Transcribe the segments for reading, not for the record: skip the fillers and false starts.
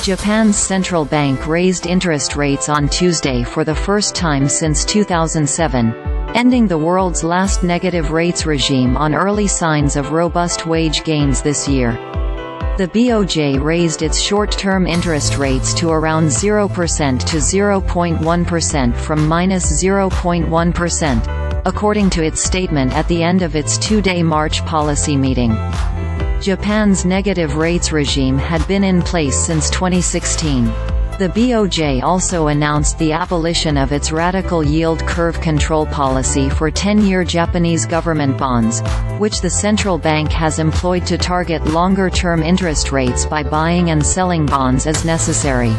Japan's central bank raised interest rates on Tuesday for the first time since 2007, ending the world's last negative rates regime on early signs of robust wage gains this year. The BOJ raised its short-term interest rates to around 0% to 0.1% from -0.1%, according to its statement at the end of its two-day March policy meeting. Japan's negative rates regime had been in place since 2016. The BOJ also announced the abolition of its radical yield curve control policy for 10-year Japanese government bonds, which the central bank has employed to target longer-term interest rates by buying and selling bonds as necessary.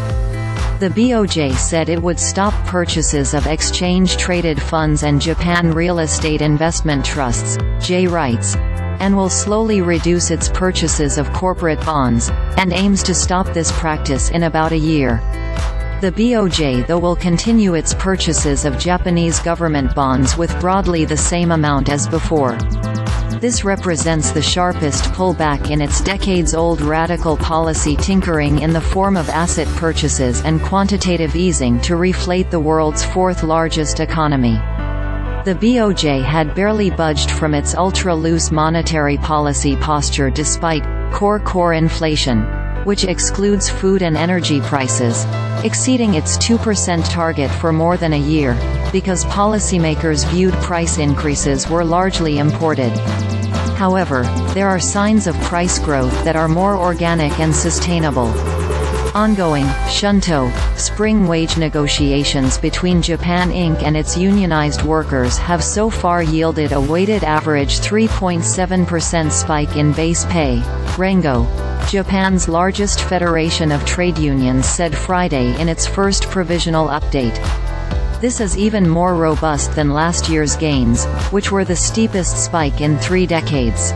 The BOJ said it would stop purchases of exchange-traded funds and Japan Real Estate Investment Trusts (J-REITS), and will slowly reduce its purchases of corporate bonds, and aims to stop this practice in about a year. The BOJ though will continue its purchases of Japanese government bonds with broadly the same amount as before. This represents the sharpest pullback in its decades-old radical policy tinkering in the form of asset purchases and quantitative easing to reflate the world's fourth-largest economy. The BOJ had barely budged from its ultra-loose monetary policy posture despite core inflation, which excludes food and energy prices, exceeding its 2% target for more than a year, because policymakers viewed price increases were largely imported. However, there are signs of price growth that are more organic and sustainable. Ongoing, shunto, spring wage negotiations between Japan Inc. and its unionized workers have so far yielded a weighted average 3.7% spike in base pay, Rengo, Japan's largest federation of trade unions, said Friday in its first provisional update. This is even more robust than last year's gains, which were the steepest spike in 3 decades.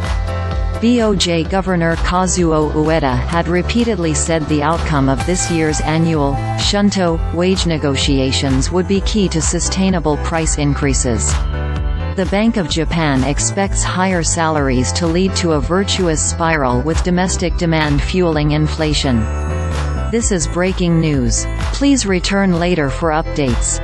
BOJ Governor Kazuo Ueda had repeatedly said the outcome of this year's annual, shunto, wage negotiations would be key to sustainable price increases. The Bank of Japan expects higher salaries to lead to a virtuous spiral with domestic demand fueling inflation. This is breaking news. Please return later for updates.